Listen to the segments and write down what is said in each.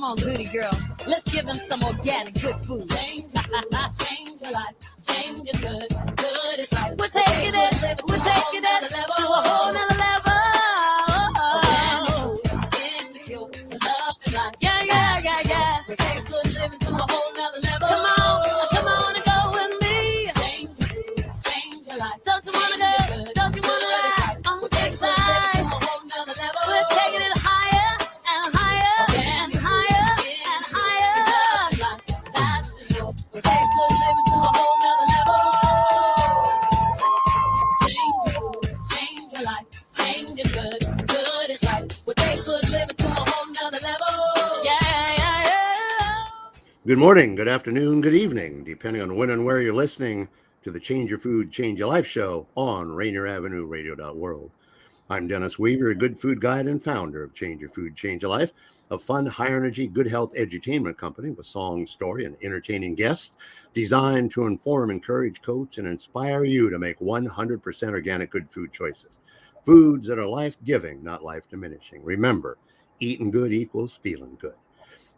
on, goody girl. Let's give them some organic good food. Change your life. Change is good. Good is right. We're taking it to a whole nother level. Yeah. We take good living to a whole nother level. Come on and go with me. Change your life. Don't you wanna go? Don't you wanna ride on the big side? We're taking it higher and higher and higher and higher. That's for sure. We take good living to a whole nother level. Change your life. Change is good. Good is right. We take good living to a whole nother level. Yeah. Good morning, good afternoon, good evening, depending on when and where you're listening to the Change Your Food, Change Your Life show on Rainier Avenue Radio.world. I'm Dennis Weaver, a good food guide and founder of Change Your Food, Change Your Life, a fun, high-energy, good health edutainment company with song, story, and entertaining guests designed to inform, encourage, coach, and inspire you to make 100% organic good food choices. Foods that are life-giving, not life-diminishing. Remember, eating good equals feeling good.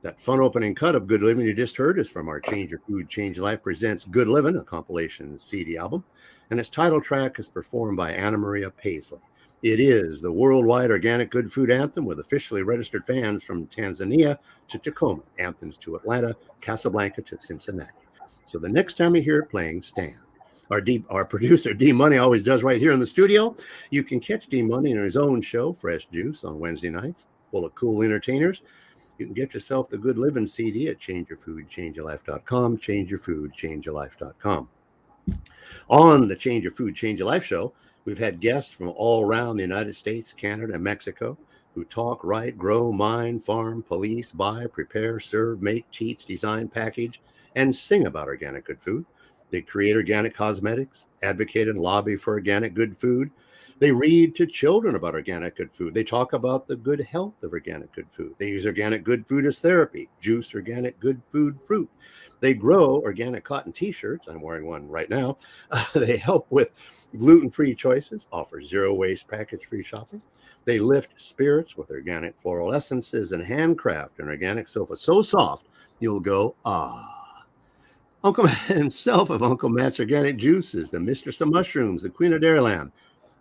That fun opening cut of Good Living you just heard is from our Change Your Food, Change Your Life presents Good Living, a compilation CD album, and its title track is performed by Anna Maria Paisley. It is the worldwide organic good food anthem with officially registered fans from Tanzania to Tacoma, anthems to Atlanta, Casablanca to Cincinnati. So the next time you hear it playing, stand. Our producer, D Money, always does right here in the studio. You can catch D Money in his own show, Fresh Juice, on Wednesday nights, full of cool entertainers. You can get yourself the Good Living CD at changeyourfoodchangeyourlife.com, changeyourfoodchangeyourlife.com. On the Change Your Food, Change Your Life show, we've had guests from all around the United States, Canada, and Mexico who talk, write, grow, mine, farm, police, buy, prepare, serve, make, teach, design, package, and sing about organic good food. They create organic cosmetics, advocate and lobby for organic good food. They read to children about organic good food. They talk about the good health of organic good food. They use organic good food as therapy, juice organic good food fruit. They grow organic cotton t-shirts. I'm wearing one right now. They help with gluten-free choices, offer zero-waste package-free shopping. They lift spirits with organic floral essences and handcraft an organic sofa so soft you'll go, ah. Uncle Matt himself of Uncle Matt's Organic Juices, the Mistress of Mushrooms, the Queen of Dairyland,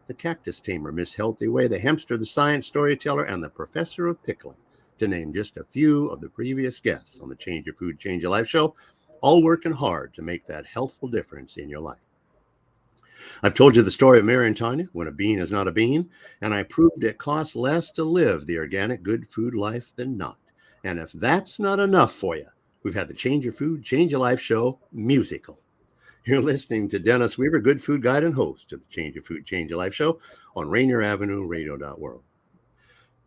the Cactus Tamer, Miss Healthy Way, the Hamster, the Science Storyteller, and the Professor of Pickling, to name just a few of the previous guests on the Change Your Food, Change Your Life show, all working hard to make that healthful difference in your life. I've told you the story of Mary and Tanya, when a bean is not a bean, and I proved it costs less to live the organic good food life than not. And if that's not enough for you, we've had the Change Your Food, Change Your Life show musical. You're listening to Dennis Weaver, good food guide and host of the Change Your Food, Change Your Life show on Rainier Avenue Radio.world.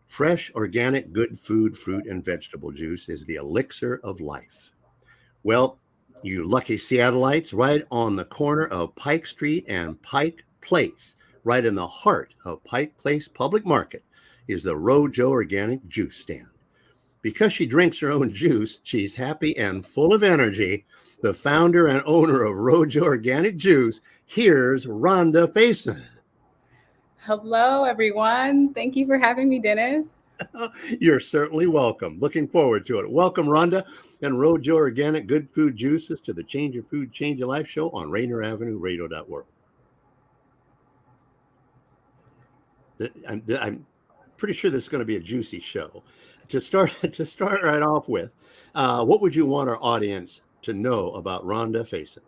Fresh, organic, good food, fruit, and vegetable juice is the elixir of life. Well, you lucky Seattleites, right on the corner of Pike Street and Pike Place, right in the heart of Pike Place Public Market, is the rōJō Organic Juice Stand. Because she drinks her own juice, she's happy and full of energy. The founder and owner of rōJō Organic Juice, here's Rhonda Faison. Hello, everyone. Thank you for having me, Dennis. You're certainly welcome. Looking forward to it. Welcome, Rhonda and rōJō Organic Good Food Juices to the Change Your Food, Change Your Life show on Rainier Avenue Radio.world. I'm pretty sure this is going to be a juicy show. To start right off with, what would you want our audience to know about Rhonda Faison?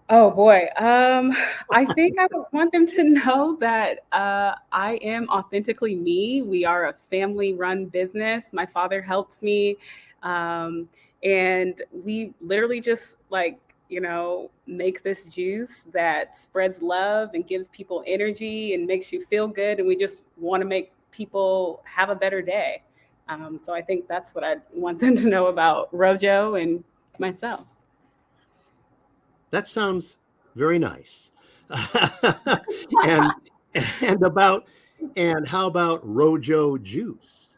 Oh boy. I think I would want them to know that I am authentically me. We are a family-run business. My father helps me. And we literally just make this juice that spreads love and gives people energy and makes you feel good. And we just want to make people have a better day. So I think that's what I want them to know about rōJō and myself. That sounds very nice. and how about rōJō juice?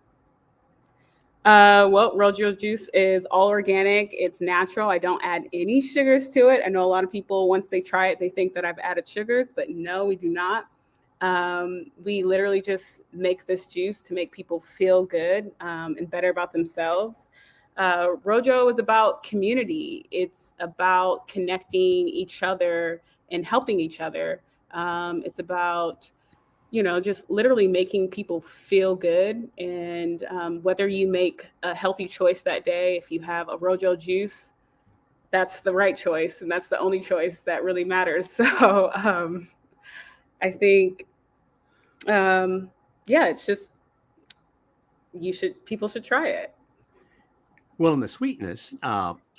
Well, rōJō juice is all organic. It's natural. I don't add any sugars to it. I know a lot of people, once they try it, they think that I've added sugars, but no, we do not. We literally just make this juice to make people feel good and better about themselves. rōJō is about community. It's about connecting each other and helping each other. It's about, just literally making people feel good. And whether you make a healthy choice that day, if you have a rōJō juice, that's the right choice. And that's the only choice that really matters. So I think, it's just, people should try it. Well, in the sweetness,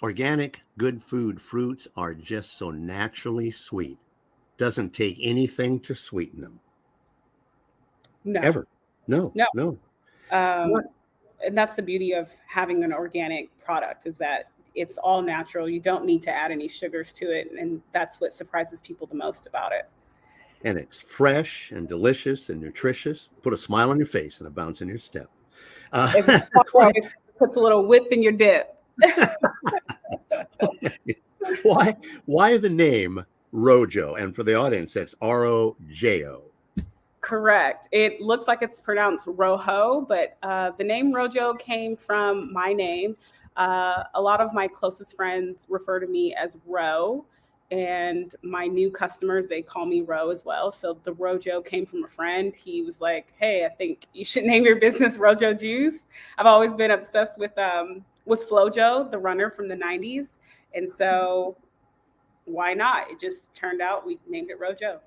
organic, good food fruits are just so naturally sweet. Doesn't take anything to sweeten them. No. Ever. No. And that's the beauty of having an organic product, is that it's all natural. You don't need to add any sugars to it. And that's what surprises people the most about it. And it's fresh and delicious and nutritious. Put a smile on your face and a bounce in your step. It puts a little whip in your dip. Why the name rōJō? And for the audience, that's rōJō. Correct. It looks like it's pronounced rojo, but the name rōJō came from my name. A lot of my closest friends refer to me as Ro, and my new customers, they call me Ro as well. So the rōJō came from a friend. He was like, "Hey, I think you should name your business rōJō Juice." I've always been obsessed with FloJo, the runner from the 90s. And so why not? It just turned out we named it rōJō.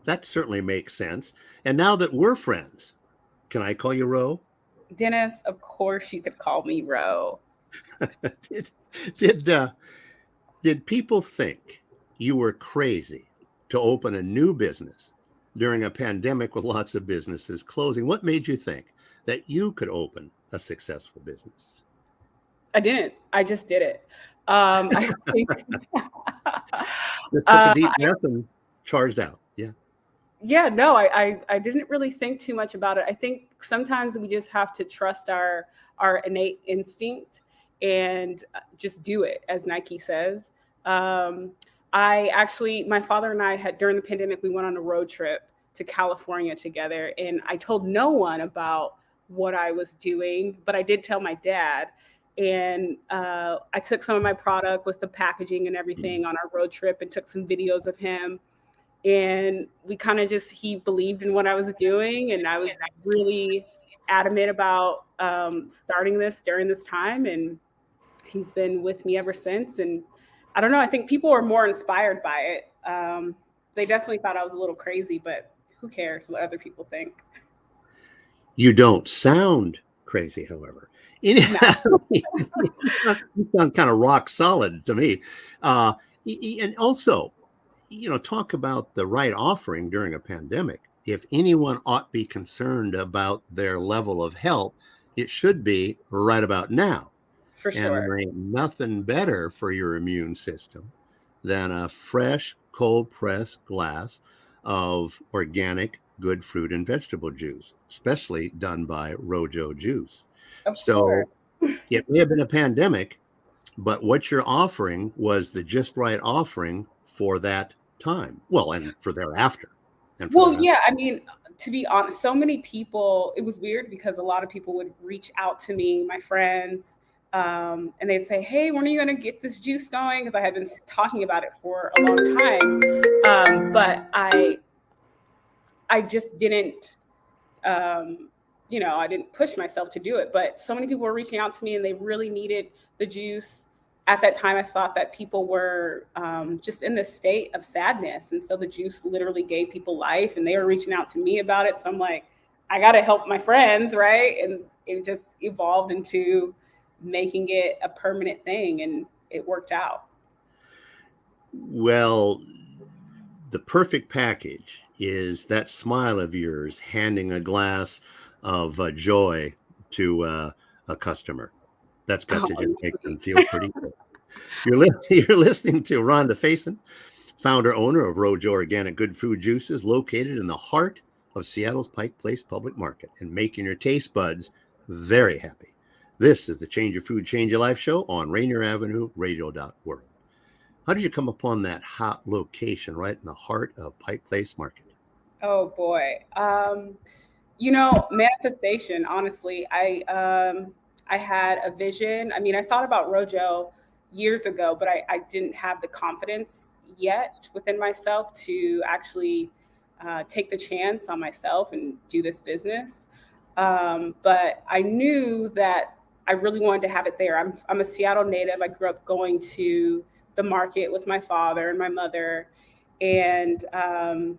That certainly makes sense. And now that we're friends, can I call you Ro? Dennis, of course you could call me Ro. Did people think you were crazy to open a new business during a pandemic with lots of businesses closing? What made you think that you could open a successful business? I didn't. I just did it. I think just took a deep breath and charged out. Yeah. Yeah, no, I didn't really think too much about it. I think sometimes we just have to trust our innate instinct and just do it, as Nike says. My father and I had, during the pandemic, we went on a road trip to California together, and I told no one about what I was doing, but I did tell my dad. And I took some of my product with the packaging and everything on our road trip and took some videos of him. And we kind of he believed in what I was doing. And I was really adamant about starting this during this time. And he's been with me ever since. And I don't know, I think people are more inspired by it. They definitely thought I was a little crazy, but who cares what other people think? You don't sound crazy, however. You sound kind of rock solid to me. And also, talk about the right offering during a pandemic. If anyone ought to be concerned about their level of health, it should be right about now. For sure. And there ain't nothing better for your immune system than a fresh, cold-pressed glass of organic, good fruit and vegetable juice, especially done by rōJō Juice. So it may have been a pandemic, but what you're offering was the just right offering for that time. Well, and for thereafter. Yeah, I mean, to be honest, so many people, it was weird because a lot of people would reach out to me, my friends, and they'd say, "Hey, when are you going to get this juice going?" Because I had been talking about it for a long time. But I just didn't, I didn't push myself to do it. But so many people were reaching out to me and they really needed the juice. At that time, I thought that people were just in this state of sadness. And so the juice literally gave people life, and they were reaching out to me about it. So I'm like, I got to help my friends, right? And it just evolved into making it a permanent thing, and it worked out. Well, the perfect package is that smile of yours handing a glass of joy to a customer. That's got to just make them feel pretty good. You're listening to Rhonda Faison, founder, owner of rōJō Organic Good Food Juices, located in the heart of Seattle's Pike Place Public Market, and making your taste buds very happy. This is the Change Your Food, Change Your Life show on Rainier Avenue Radio.world. How did you come upon that hot location right in the heart of Pike Place Market? Oh boy. Manifestation, honestly. I had a vision. I mean, I thought about rōJō years ago, but I didn't have the confidence yet within myself to actually take the chance on myself and do this business. But I knew that I really wanted to have it there. I'm a Seattle native. I grew up going to the market with my father and my mother, and all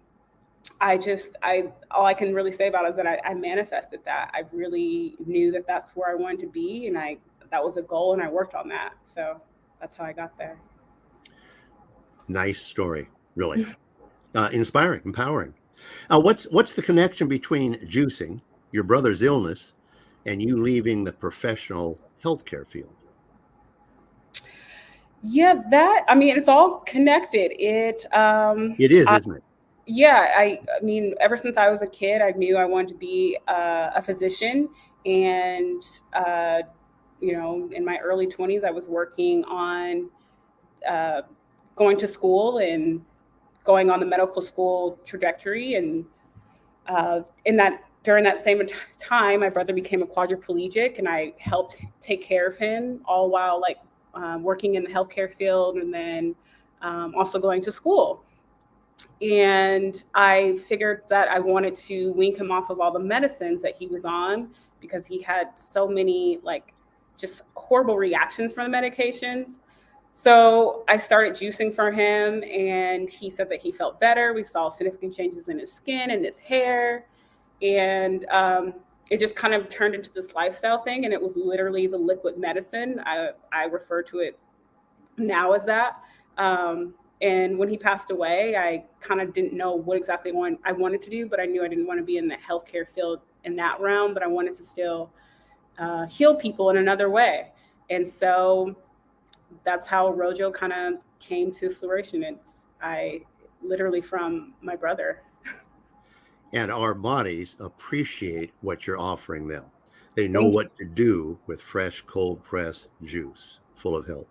I can really say about it is that I manifested that. I really knew that that's where I wanted to be, and that was a goal, and I worked on that. So that's how I got there. Nice story, really. Inspiring, empowering. What's the connection between juicing, your brother's illness, and you leaving the professional healthcare field? Yeah, it's all connected. It is, isn't it? Yeah, I mean, ever since I was a kid, I knew I wanted to be a physician. And, in my early 20s, I was working on going to school and going on the medical school trajectory. And during that same time, my brother became a quadriplegic, and I helped take care of him, all while working in the healthcare field, and then also going to school. And I figured that I wanted to wean him off of all the medicines that he was on, because he had so many just horrible reactions from the medications. So I started juicing for him, and he said that he felt better. We saw significant changes in his skin and his hair. And it just kind of turned into this lifestyle thing. And it was literally the liquid medicine. I refer to it now as that. And when he passed away, I kind of didn't know what exactly I wanted to do, but I knew I didn't want to be in the healthcare field in that realm, but I wanted to still heal people in another way. And so that's how rōJō kind of came to fruition. I literally from my brother. And our bodies appreciate what you're offering them. They know what to do with fresh, cold pressed juice full of health.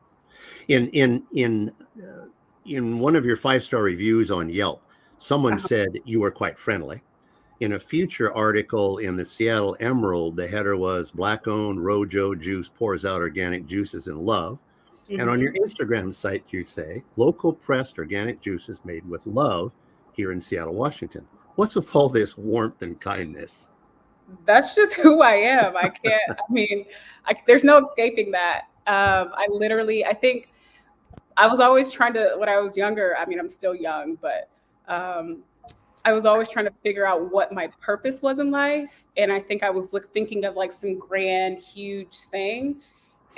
In one of your 5-star reviews on Yelp, someone said you were quite friendly. In a future article in the Seattle Emerald, the header was "Black-owned rōJō juice pours out organic juices in love." And on your Instagram site, you say, "Local pressed organic juices made with love here in Seattle, Washington." What's with all this warmth and kindness? That's just who I am. I can't, there's no escaping that. I think I was always trying to, when I was younger, I'm still young, but I was always trying to figure out what my purpose was in life. And I think I was thinking of some grand, huge thing.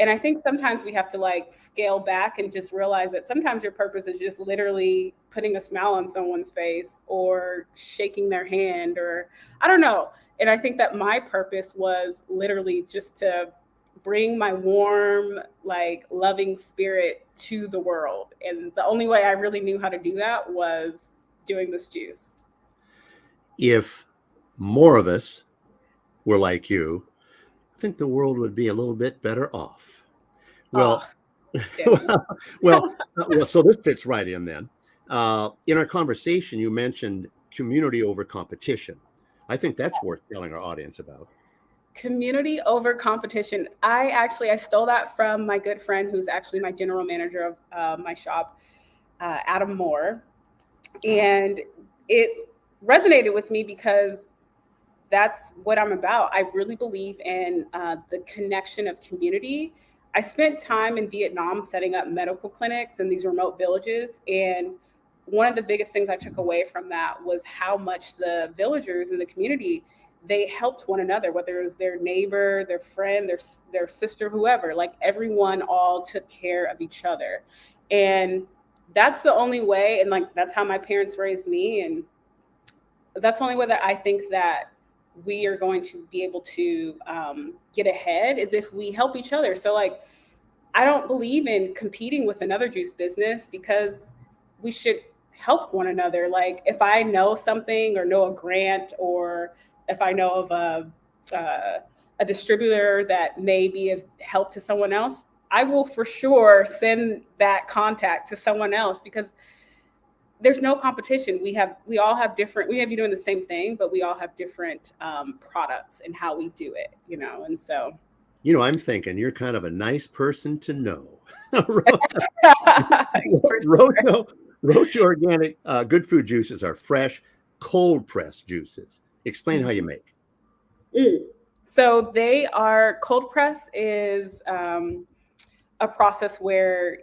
And I think sometimes we have to scale back and just realize that sometimes your purpose is just literally putting a smile on someone's face or shaking their hand, or I don't know. And I think that my purpose was literally just to bring my warm, loving spirit to the world. And the only way I really knew how to do that was doing this juice. If more of us were like you, I think the world would be a little bit better off. Well, so this fits right in then. In our conversation, you mentioned community over competition. I think that's worth telling our audience about. Community over competition. I stole that from my good friend, who's actually my general manager of my shop, Adam Moore. And it resonated with me because that's what I'm about. I really believe in the connection of community. I spent time in Vietnam setting up medical clinics in these remote villages. And one of the biggest things I took away from that was how much the villagers in the community, they helped one another, whether it was their neighbor, their friend, their sister, whoever. Everyone all took care of each other. And that's the only way. And that's how my parents raised me. And that's the only way that I think that we are going to be able to get ahead, is if we help each other. So I don't believe in competing with another juice business, because we should help one another. If I know something or know a grant, or if I know of a distributor that may be of help to someone else, I will for sure send that contact to someone else, because there's no competition. We all have different, we may be doing the same thing, but we all have different products and how we do it, and so. I'm thinking you're kind of a nice person to know. For sure. rōJō organic good food juices are fresh, cold pressed juices. Explain how you make. So they are, cold press is a process where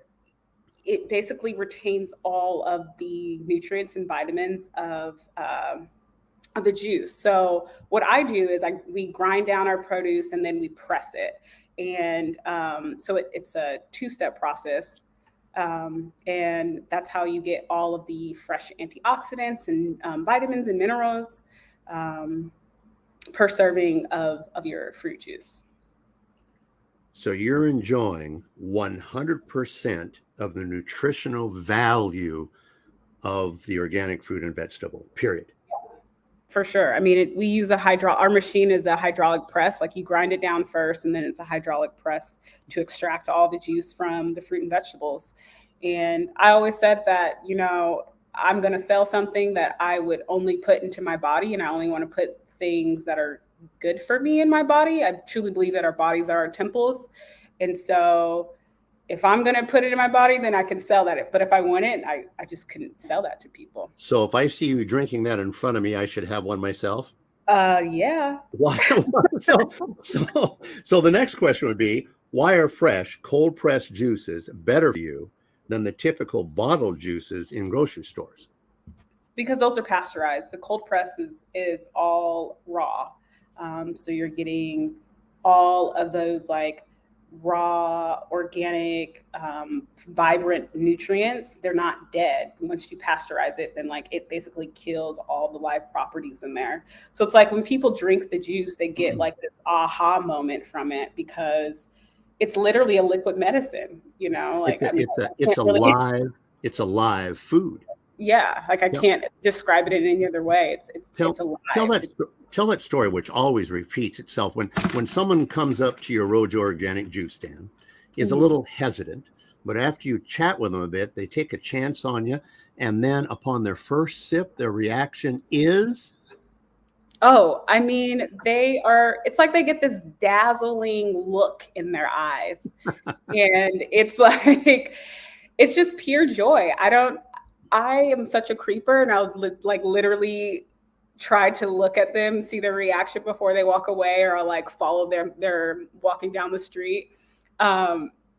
it basically retains all of the nutrients and vitamins of the juice. So what I do is we grind down our produce and then we press it. And so it's a two-step process. And that's how you get all of the fresh antioxidants and vitamins and minerals per serving of your fruit juice. So you're enjoying 100% of the nutritional value of the organic fruit and vegetable, period. For sure. I mean, we use our machine is a hydraulic press. Like, you grind it down first, and then it's a hydraulic press to extract all the juice from the fruit and vegetables. And I always said that, I'm going to sell something that I would only put into my body, and I only want to put things that are good for me in my body. I truly believe that our bodies are our temples. And so if I'm going to put it in my body, then I can sell that. But if I want it, I just couldn't sell that to people. So if I see you drinking that in front of me, I should have one myself? Yeah. Why? So the next question would be, why are fresh, cold pressed juices better for you than the typical bottled juices in grocery stores? Because those are pasteurized. The cold press is all raw. So you're getting all of those like raw, organic, vibrant nutrients. They're not dead. Once you pasteurize it, then it basically kills all the live properties in there. So it's like when people drink the juice, they get like this aha moment from it, because it's literally a liquid medicine, it's a live food. Yeah, I can't describe it in any other way. It's alive. Tell that story, which always repeats itself. When someone comes up to your rōJō organic juice stand, is a little hesitant, but after you chat with them a bit, they take a chance on you, and then upon their first sip, their reaction is? Oh, I mean, it's like they get this dazzling look in their eyes. And it's like, it's just pure joy. I am such a creeper, and I'll literally try to look at them, see their reaction before they walk away, or I'll follow their walking down the street,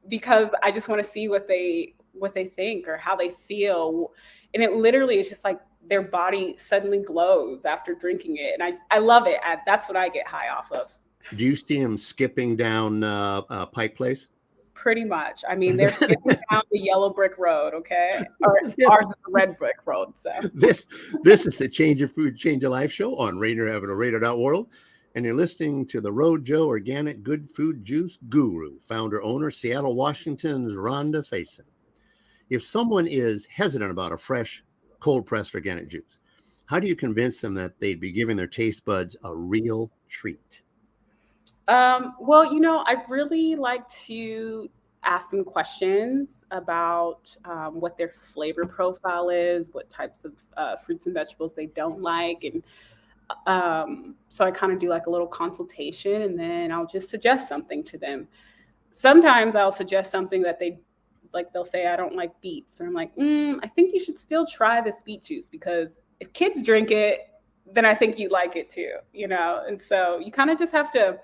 because I just want to see what they think or how they feel. And it literally is just like their body suddenly glows after drinking it. And I love it. That's what I get high off of. Do you see them skipping down Pike Place? Pretty much. I mean, they're skipping down the yellow brick road, okay? Or ours is the red brick road. So this is the Change Your Food, Change Your Life show on Rainier Avenue Radio World, and you're listening to the rōJō Organic Good Food Juice Guru, founder, owner, Seattle, Washington's Rhonda Faison. If someone is hesitant about a fresh, cold-pressed organic juice, how do you convince them that they'd be giving their taste buds a real treat? Well, I really like to ask them questions about what their flavor profile is, what types of fruits and vegetables they don't like. And so I kind of do a little consultation, and then I'll just suggest something to them. Sometimes I'll suggest something that they'll say, I don't like beets. And I'm like, I think you should still try this beet juice, because if kids drink it, then I think you like it too, And so you kind of just have to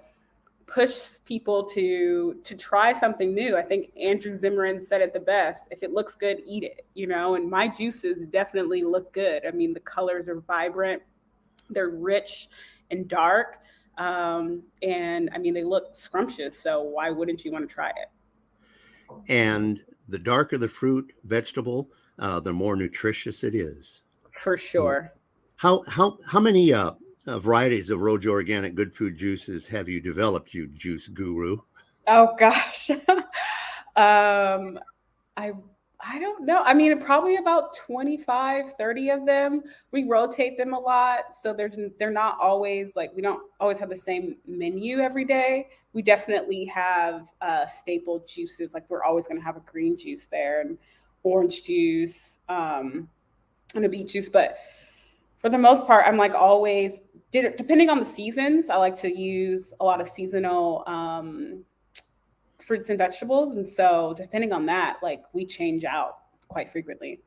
push people to try something new. I think Andrew Zimmern said it the best: if it looks good, eat it, and my juices definitely look good. I mean, the colors are vibrant, they're rich and dark, and I mean, they look scrumptious, so why wouldn't you want to try it? And the darker the fruit, vegetable, the more nutritious it is. For sure. How many varieties of rōJō organic good food juices have you developed, you juice guru? Oh gosh. I don't know. I mean, probably about 25, 30 of them. We rotate them a lot. So they're not always we don't always have the same menu every day. We definitely have staple juices. We're always going to have a green juice there, and orange juice. and a beet juice. But for the most part, I'm like always depending on the seasons. I like to use a lot of seasonal fruits and vegetables, and so depending on that, like we change out quite frequently.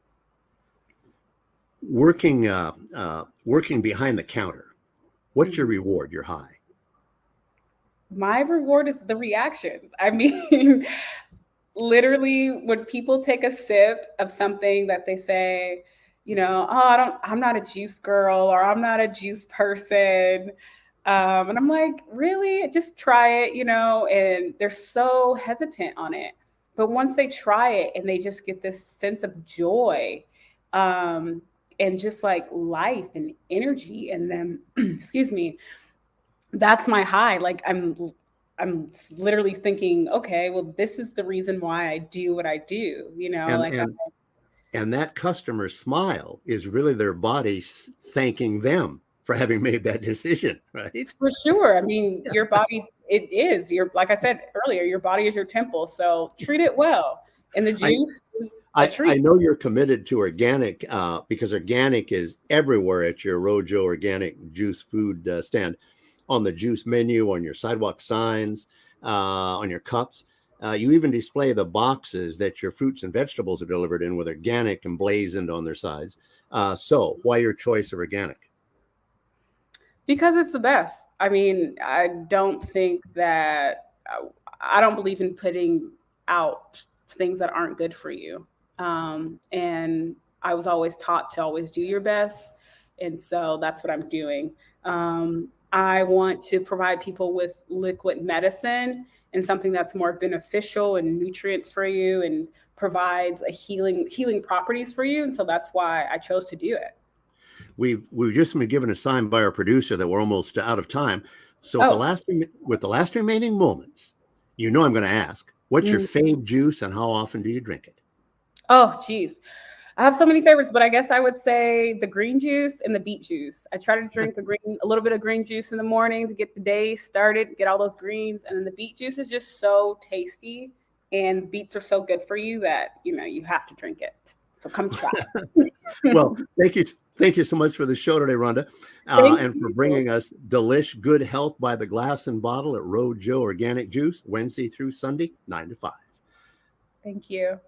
Working behind the counter, what's your reward? Your high? My reward is the reactions. I mean, literally, when people take a sip of something that they say, oh, I'm not a juice girl, or I'm not a juice person. And I'm like, really? Just try it, and they're so hesitant on it. But once they try it and they just get this sense of joy, and just like life and energy in them, excuse me, that's my high. Like I'm literally thinking, okay, well, this is the reason why I do what I do, and that customer's smile is really their body thanking them for having made that decision, right? For sure. I mean, your body, like I said earlier, your body is your temple. So treat it well. And the juice is a treat. I know you're committed to organic because organic is everywhere at your rōJō organic juice food stand, on the juice menu, on your sidewalk signs, on your cups. You even display the boxes that your fruits and vegetables are delivered in with organic emblazoned on their sides. So why your choice of organic? Because it's the best. I mean, I don't believe in putting out things that aren't good for you. And I was always taught to always do your best. And so that's what I'm doing. I want to provide people with liquid medicine and something that's more beneficial and nutrients for you and provides a healing properties for you. And so that's why I chose to do it. We've just been given a sign by our producer that we're almost out of time. So with the last remaining moments, I'm going to ask, what's your fave juice and how often do you drink it? Oh, geez. I have so many favorites, but I guess I would say the green juice and the beet juice. I try to drink a little bit of green juice in the morning to get the day started, get all those greens. And then the beet juice is just so tasty, and beets are so good for you that, you have to drink it. So come try. Well, thank you so much for the show today, Rhonda, and for bringing us delish good health by the glass and bottle at rōJō Organic Juice, Wednesday through Sunday, 9 to 5. Thank you.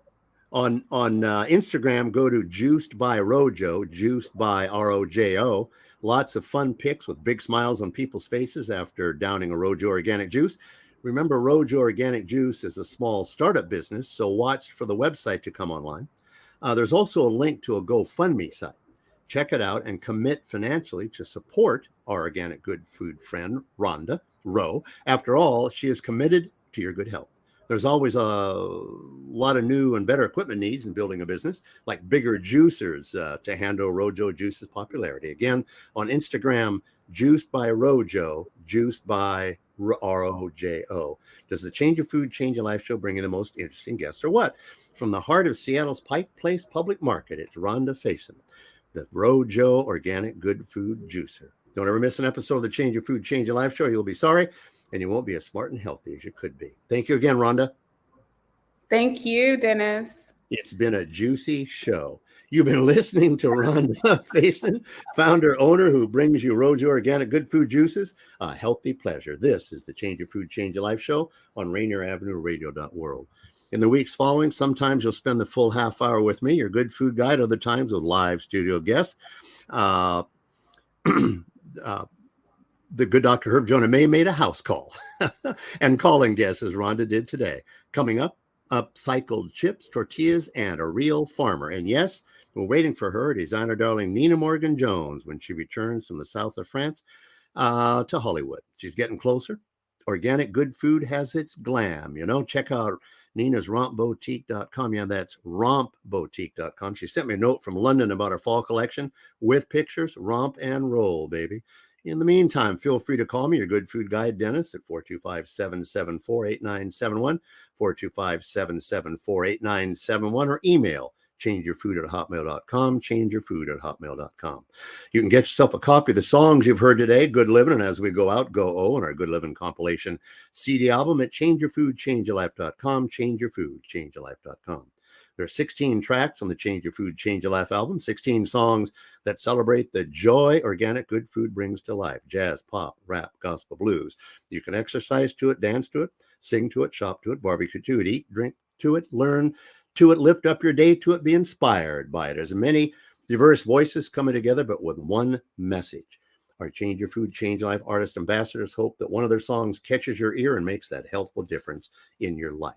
On Instagram, go to Juiced by rōJō, Juiced by rōJō. Lots of fun pics with big smiles on people's faces after downing a rōJō Organic Juice. Remember, rōJō Organic Juice is a small startup business, so watch for the website to come online. There's also a link to a GoFundMe site. Check it out and commit financially to support our organic good food friend, Rhonda, Ro. After all, she is committed to your good health. There's always a lot of new and better equipment needs in building a business, like bigger juicers to handle rōJō Juice's popularity. Again, on Instagram, Juiced by rōJō, Juiced by rōJō. Does the Change Your Food, Change Your Life show bring you the most interesting guests or what? From the heart of Seattle's Pike Place Public Market, it's Rhonda Faison, the rōJō Organic Good Food Juicer. Don't ever miss an episode of the Change Your Food, Change Your Life show. You'll be sorry, and you won't be as smart and healthy as you could be. Thank you again, Rhonda. Thank you, Dennis. It's been a juicy show. You've been listening to Rhonda Faison, founder, owner, who brings you rōJō Organic Good Food Juices, a healthy pleasure. This is the Change Your Food, Change Your Life show on Rainier Avenue Radio.world. In the weeks following, sometimes you'll spend the full half hour with me, your good food guide, other times with live studio guests. The good Dr. Herb Jonah May made a house call and calling guests as Rhonda did today. Coming up, upcycled chips, tortillas, and a real farmer. And yes, we're waiting for her, designer darling Nina Morgan Jones, when she returns from the south of France to Hollywood. She's getting closer. Organic good food has its glam. Check out Nina's rompboutique.com. Yeah, that's rompboutique.com. She sent me a note from London about her fall collection with pictures. Romp and roll, baby. In the meantime, feel free to call me, your good food guide, Dennis, at 425-774-8971, 425-774-8971, or email changeyourfood@hotmail.com, changeyourfood@hotmail.com. You can get yourself a copy of the songs you've heard today, Good Living, and As We Go Out, Go O, and our Good Living compilation CD album at changeyourfoodchangeyourlife.com, changeyourfoodchangeyourlife.com. There are 16 tracks on the Change Your Food, Change Your Life album, 16 songs that celebrate the joy organic good food brings to life. Jazz, pop, rap, gospel, blues. You can exercise to it, dance to it, sing to it, shop to it, barbecue to it, eat, drink to it, learn to it, lift up your day to it, be inspired by it. There's many diverse voices coming together, but with one message. Our Change Your Food, Change Your Life artist ambassadors hope that one of their songs catches your ear and makes that healthful difference in your life.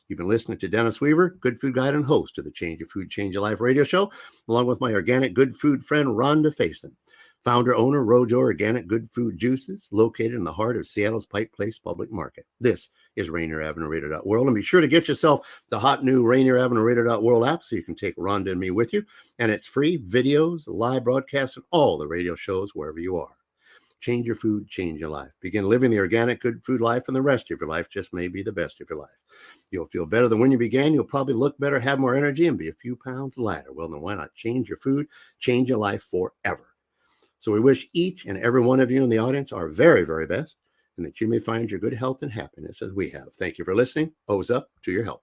You've been listening to Dennis Weaver, good food guide and host of the Change Your Food, Change Your Life radio show, along with my organic good food friend, Rhonda Faison, founder, owner, rōJō Organic Good Food Juices, located in the heart of Seattle's Pike Place Public Market. This is Rainier Avenue Radio World, and be sure to get yourself the hot new Rainier Avenue Radio World app so you can take Rhonda and me with you, and it's free videos, live broadcasts, and all the radio shows wherever you are. Change your food, change your life. Begin living the organic good food life, and the rest of your life just may be the best of your life. You'll feel better than when you began. You'll probably look better, have more energy, and be a few pounds lighter. Well, then why not change your food, change your life forever? So we wish each and every one of you in the audience our very, very best, and that you may find your good health and happiness as we have. Thank you for listening. O's up to your health.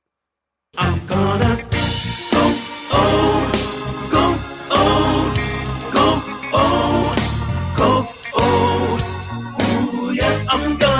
I'm gonna go, oh, go, oh, go, oh, go, oh, ooh, yeah, I'm gonna